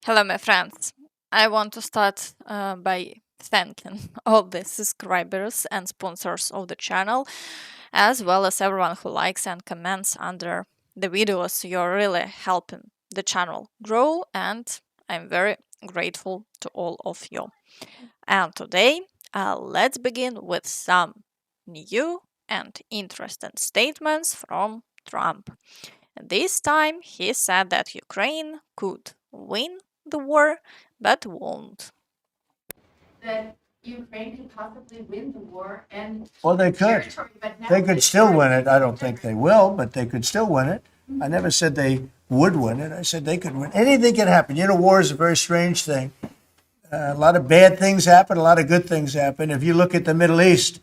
Hello, my friends. I want to start by thanking all the subscribers and sponsors of the channel, as well as everyone who likes and comments under the videos. You're really helping the channel grow, and I'm very grateful to all of you. And today, let's begin with some new and interesting statements from Trump. This time, he said that Ukraine could win the war, but won't. That Ukraine could possibly win the war and Well, they could. territory, but now They could it's still win it. I don't different. think they will, but they could still win it. I never said they would win it. I said they could win. Anything can happen. You know, war is a very strange thing. A lot of bad things happen, a lot of good things happen. If you look at the Middle East,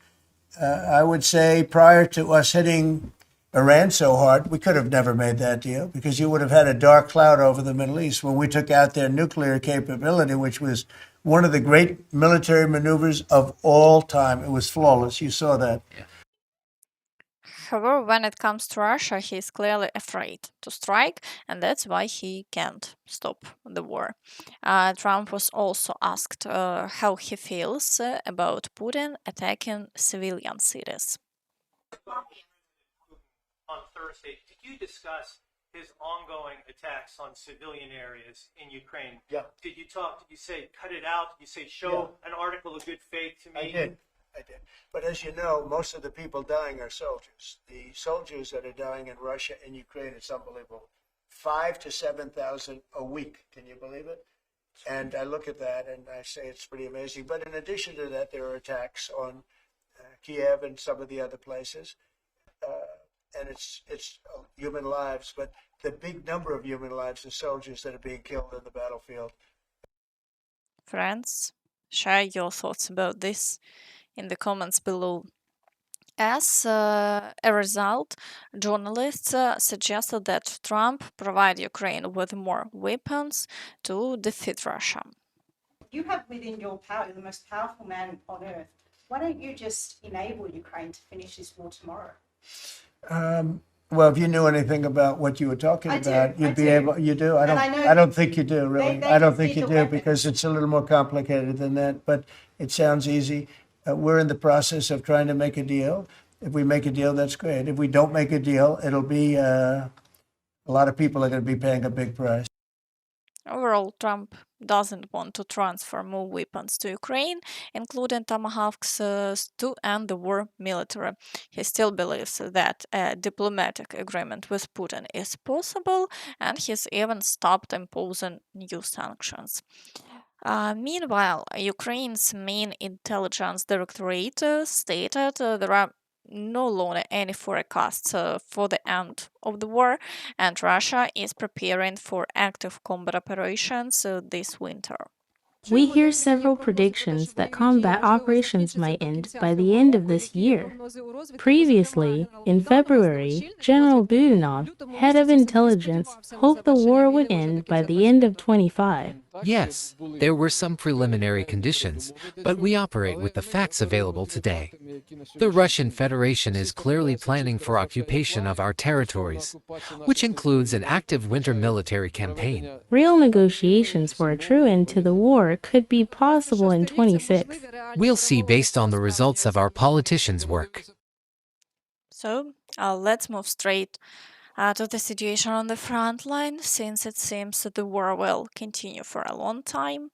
I would say prior to us hitting Iran so hard, we could have never made that deal because you would have had a dark cloud over the Middle East when we took out their nuclear capability, which was one of the great military maneuvers of all time. It was flawless. You saw that. However, when it comes to Russia, he is clearly afraid to strike, and that's why he can't stop the war. Trump was also asked how he feels about Putin attacking civilian cities. On Thursday, did you discuss his ongoing attacks on civilian areas in Ukraine? Yeah. Did you say cut it out? Did you say show an article of good faith to me? I did. But as you know, most of the people dying are soldiers. The soldiers that are dying in Russia and Ukraine, it's unbelievable. 5 to 7,000 a week. Can you believe it? And I look at that and I say it's pretty amazing. But in addition to that, there are attacks on Kiev and some of the other places. And it's human lives, but the big number of human lives are soldiers that are being killed in the battlefield. Friends, share your thoughts about this in the comments below. As a result, journalists suggested that Trump provide Ukraine with more weapons to defeat Russia. You have within your power, you're the most powerful man on earth. Why don't you just enable Ukraine to finish this war tomorrow? Well, if you knew anything about what you were talking I do, about, you'd I be do. able. You do. And I know I don't think you do. Really, they I don't just think need you the do weapons. because it's a little more complicated than that. But it sounds easy. We're in the process of trying to make a deal. If we make a deal, that's great. If we don't make a deal, it'll be a lot of people are going to be paying a big price. Overall, Trump doesn't want to transfer more weapons to Ukraine, including Tomahawks, to end the war militarily. He still believes that a diplomatic agreement with Putin is possible, and he's even stopped imposing new sanctions. Meanwhile, Ukraine's main intelligence directorate stated there are no longer any forecasts for the end of the war, and Russia is preparing for active combat operations this winter. We hear several predictions that combat operations might end by the end of this year. Previously, in February, General Budanov, head of intelligence, hoped the war would end by the end of 25. Yes, there were some preliminary conditions, but we operate with the facts available today. The Russian Federation is clearly planning for occupation of our territories, which includes an active winter military campaign. Real negotiations for a true end to the war could be possible in 26. We'll see based on the results of our politicians' work. So let's move straight to the situation on the front line, since it seems that the war will continue for a long time.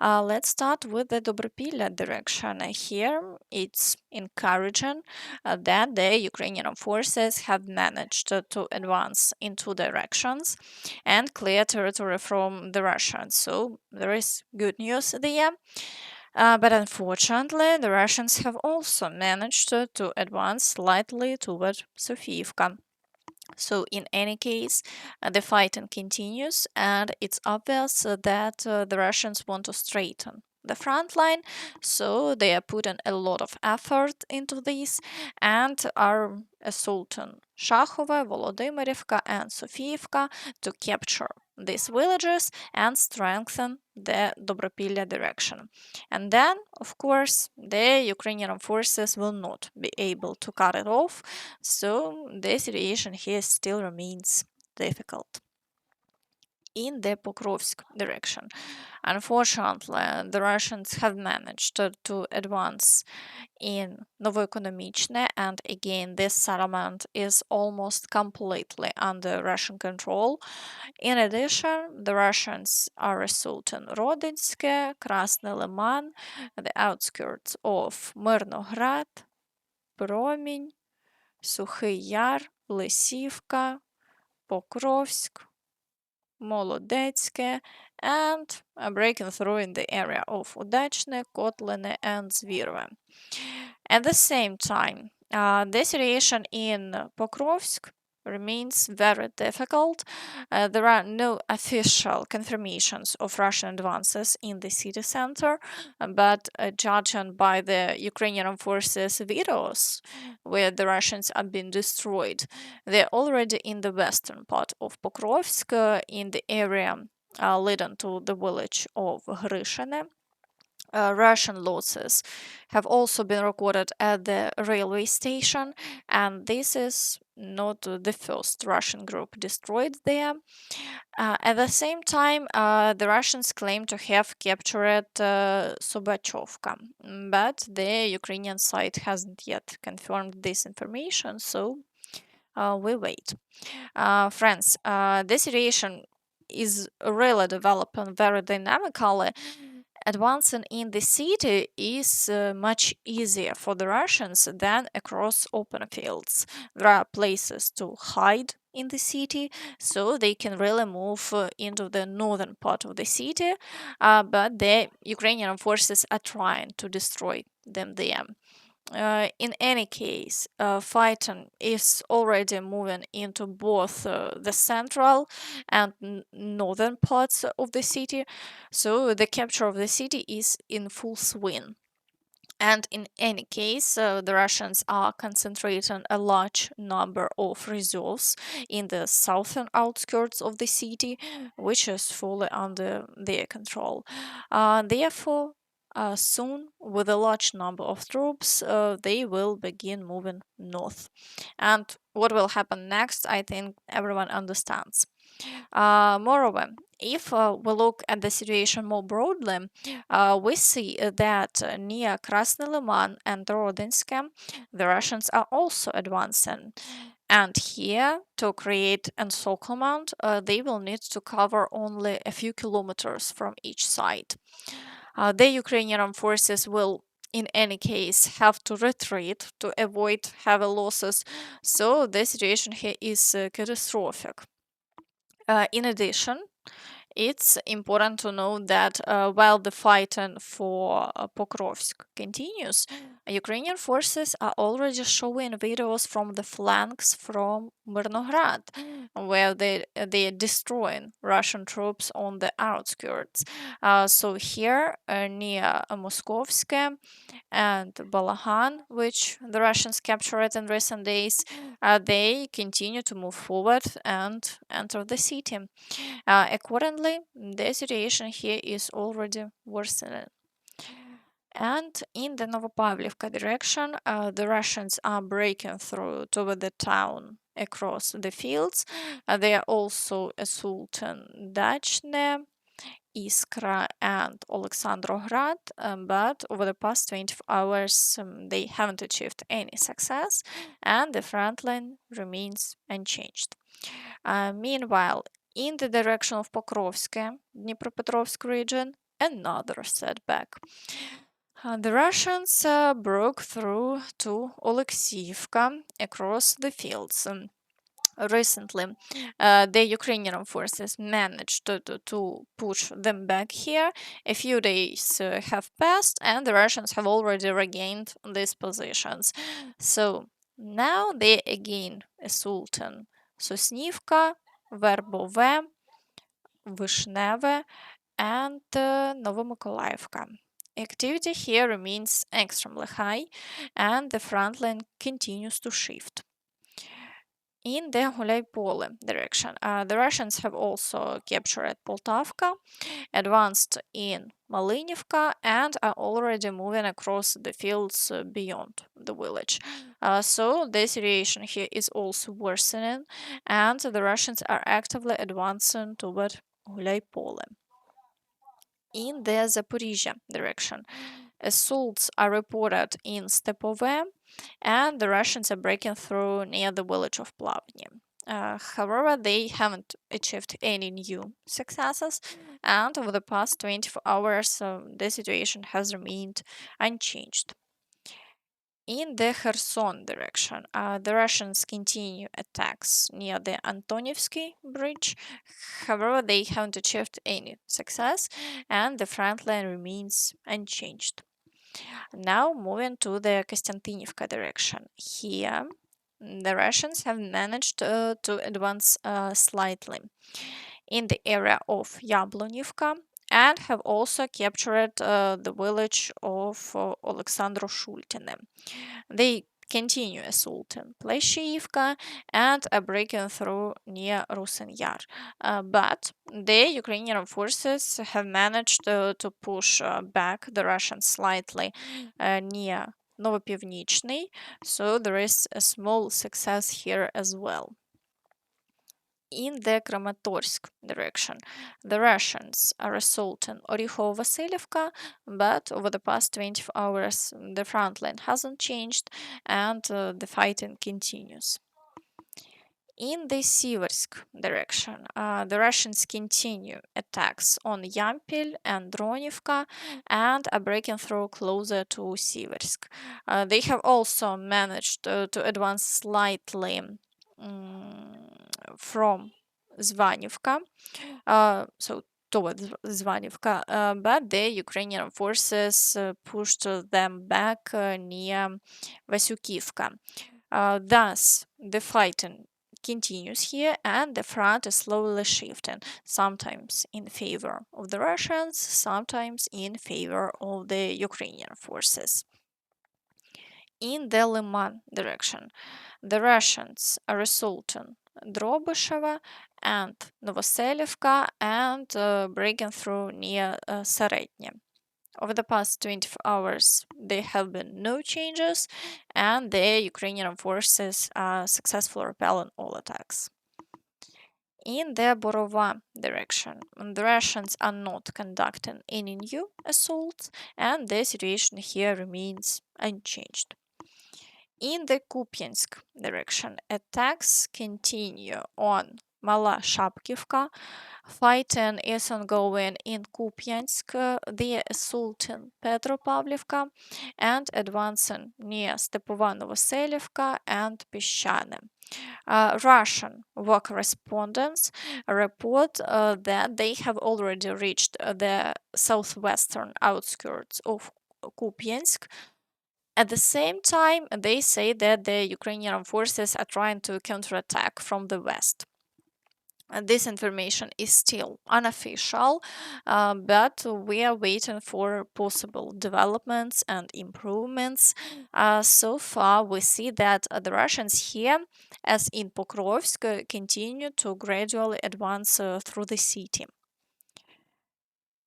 Let's start with the Dobropillia direction. Here, it's encouraging that the Ukrainian forces have managed to advance in two directions and clear territory from the Russians. So there is good news there. But unfortunately, the Russians have also managed to advance slightly toward Sofiivka. So in any case, the fighting continues, and it's obvious that the Russians want to straighten the front line, so they are putting a lot of effort into this and are assaulting Shahova, Volodymyrivka, and Sofiivka to capture these villages and strengthen the Dobropillia direction. And then, of course, the Ukrainian forces will not be able to cut it off, so the situation here still remains difficult. in the Pokrovsk direction. Unfortunately, the Russians have managed to advance in Novoekonomichne, and again, this settlement is almost completely under Russian control. In addition, the Russians are assaulting Rodinske, Krasny Liman, the outskirts of Mirnograd, Promень, Sukhy Yar, Lysivka, Pokrovsk, Molodetske, and breaking through in the area of Udachne, Kotline, and Zvirove. At the same time, the situation in Pokrovsk remains very difficult. There are no official confirmations of Russian advances in the city center, but judging by the Ukrainian forces' videos, where the Russians are being destroyed, they're already in the western part of Pokrovsk, in the area leading to the village of Hryshine. Russian losses have also been recorded at the railway station, and this is not the first Russian group destroyed there. At the same time, the Russians claim to have captured Sobachovka, but the Ukrainian side hasn't yet confirmed this information, so we wait. Friends, the situation is really developing very dynamically. Advancing in the city is much easier for the Russians than across open fields. There are places to hide in the city, so they can really move into the northern part of the city, but the Ukrainian forces are trying to destroy them there. In any case, fighting is already moving into both the central and northern parts of the city, so the capture of the city is in full swing. And in any case, the Russians are concentrating a large number of reserves in the southern outskirts of the city, which is fully under their control. Therefore, soon, with a large number of troops, they will begin moving north. And what will happen next, I think everyone understands. Moreover, if we look at the situation more broadly, we see that near Krasny Liman and Rodinske, the Russians are also advancing. And here, to create an encirclement, they will need to cover only a few kilometers from each side. The Ukrainian forces will, in any case, have to retreat to avoid heavy losses, so the situation here is catastrophic. In addition, it's important to note that while the fighting for Pokrovsk continues, Ukrainian forces are already showing videos from the flanks from Mirnograd, where they are destroying Russian troops on the outskirts. So here near Moskovske and Balahan, which the Russians captured in recent days, they continue to move forward and enter the city. Accordingly, the situation here is already worsening. And in the Novopavlivka direction, the Russians are breaking through toward the town across the fields. They are also assaulting Dachne, Iskra, and Alexandrograd, but over the past 24 hours, they haven't achieved any success, and the front line remains unchanged. Meanwhile, in the direction of Pokrovsk, Dnipropetrovsk region, another setback. The Russians broke through to Oleksiyevka across the fields. Recently, the Ukrainian forces managed to push them back here. A few days have passed, and the Russians have already regained these positions. So now they again assaulting Sosnivka, Verbove, Vishneve, and Novomykolаivka. Activity here remains extremely high, and the front line continues to shift. In the Huliaipole direction, the Russians have also captured Poltavka, advanced in Malinivka, and are already moving across the fields beyond the village. So the situation here is also worsening, and the Russians are actively advancing toward Huliaipole. In the Zaporizhzhia direction, assaults are reported in Stepove, and the Russians are breaking through near the village of Plavny. However, they haven't achieved any new successes, and over the past 24 hours, the situation has remained unchanged. In the Kherson direction, the Russians continue attacks near the Antonivsky bridge. However, they haven't achieved any success, and the front line remains unchanged. Now, moving to the Kostiantynivka direction. Here, the Russians have managed to advance slightly in the area of Yablonivka and have also captured the village of Alexandro Shultine. They continue assaulting Pleshivka and are breaking through near Rusin Yar. But the Ukrainian forces have managed to push back the Russians slightly near Novopavlivka, so there is a small success here as well. In the Kramatorsk direction, the Russians are assaulting Orikhovo-Vasilivka, but over the past 24 hours, the front line hasn't changed and the fighting continues. In the Siversk direction, the Russians continue attacks on Yampil and Dronivka and are breaking through closer to Siversk. They have also managed to advance slightly from Zvanivka, so towards Zvanivka, but the Ukrainian forces pushed them back near Vasyukivka. Thus, the fighting continues here and the front is slowly shifting, sometimes in favor of the Russians, sometimes in favor of the Ukrainian forces. In the Lyman direction, the Russians are assaulting Drobysheva and Novoselivka and breaking through near Saretnya. Over the past 24 hours, there have been no changes, and the Ukrainian forces are successfully repelling all attacks. In the Borova direction, the Russians are not conducting any new assaults, and the situation here remains unchanged. In the Kupiansk direction, attacks continue on Mala Shapkivka. Fighting is ongoing in Kupiansk, the assault in Petropavlivka, and advancing near Stepova Novoselivka and Peshchane. Russian war correspondents report that they have already reached the southwestern outskirts of Kupiansk. At the same time, they say that the Ukrainian forces are trying to counterattack from the west. This information is still unofficial, but we are waiting for possible developments and improvements. So far, we see that the Russians here, as in Pokrovsk, continue to gradually advance through the city.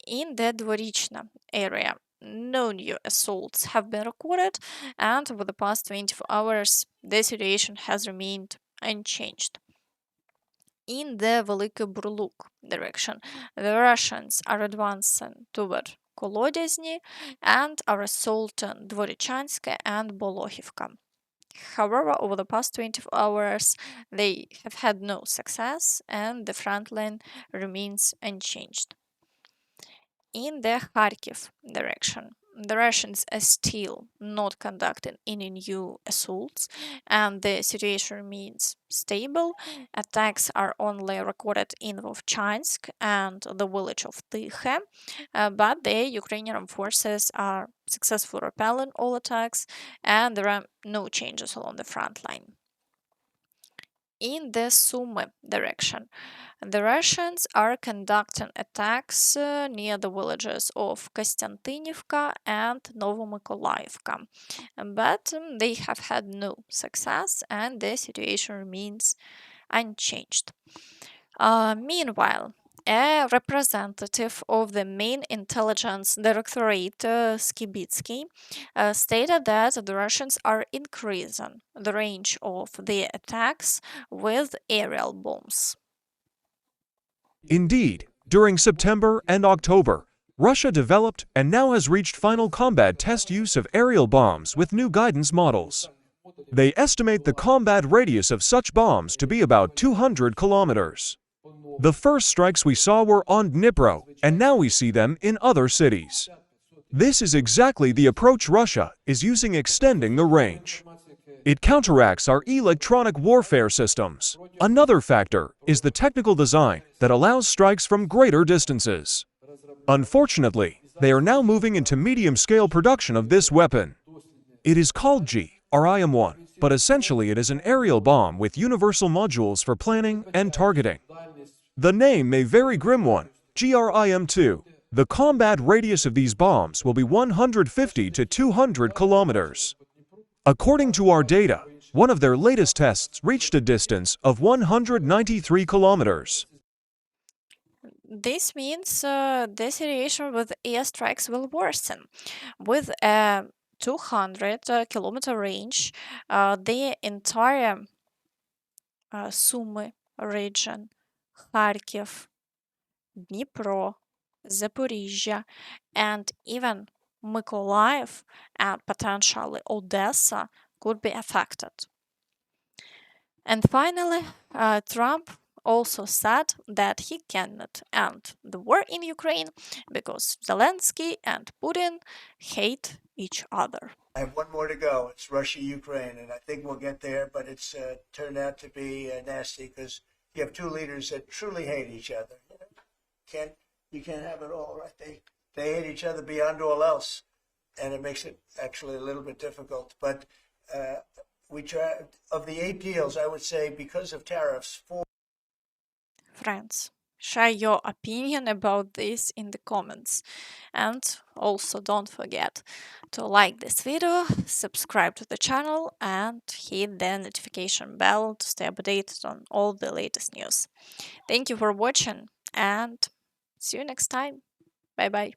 In the Dvorichna area, no new assaults have been recorded, and over the past 24 hours, the situation has remained unchanged. In the Velykyi Burluk direction, the Russians are advancing toward Kolodezny and are assaulting Dvorichansk and Bolohivka. However, over the past 24 hours, they have had no success and the front line remains unchanged. In the Kharkiv direction, the Russians are still not conducting any new assaults, and the situation remains stable. Attacks are only recorded in Vovchansk and the village of Tykhe, but the Ukrainian forces are successfully repelling all attacks, and there are no changes along the front line. In the Sumy direction, the Russians are conducting attacks near the villages of Kostiantynivka and Novomykolaivka, but they have had no success and the situation remains unchanged. Meanwhile, a representative of the main intelligence directorate, Skibitsky, stated that the Russians are increasing the range of their attacks with aerial bombs. Indeed, During September and October, Russia developed and now has reached final combat test use of aerial bombs with new guidance models. They estimate the combat radius of such bombs to be about 200 kilometers. The first strikes we saw were on Dnipro, and now we see them in other cities. This is exactly the approach Russia is using, extending the range. It counteracts our electronic warfare systems. Another factor is the technical design that allows strikes from greater distances. Unfortunately, they are now moving into medium-scale production of this weapon. It is called GRIM-1, but essentially it is an aerial bomb with universal modules for planning and targeting. The name may vary. GRIM-1, GRIM-2. The combat radius of these bombs will be 150 to 200 kilometers. According to our data, one of their latest tests reached a distance of 193 kilometers. This means the situation with airstrikes will worsen. With a 200-kilometer range, the entire Sumy region, Kharkiv, Dnipro, Zaporizhzhia, and even Mykolaiv and potentially Odessa could be affected. And finally, Trump also said that he cannot end the war in Ukraine because Zelensky and Putin hate each other. I have one more to go. It's Russia, Ukraine, and I think we'll get there, but it's turned out to be nasty because you have two leaders that truly hate each other. You can't have it all, right? They hate each other beyond all else, and it makes it actually a little bit difficult. But we try, of the 8 deals, I would say because of tariffs, 4. Friends, share your opinion about this in the comments. And also don't forget to like this video, subscribe to the channel, and hit the notification bell to stay updated on all the latest news. Thank you for watching, and see you next time. Bye bye.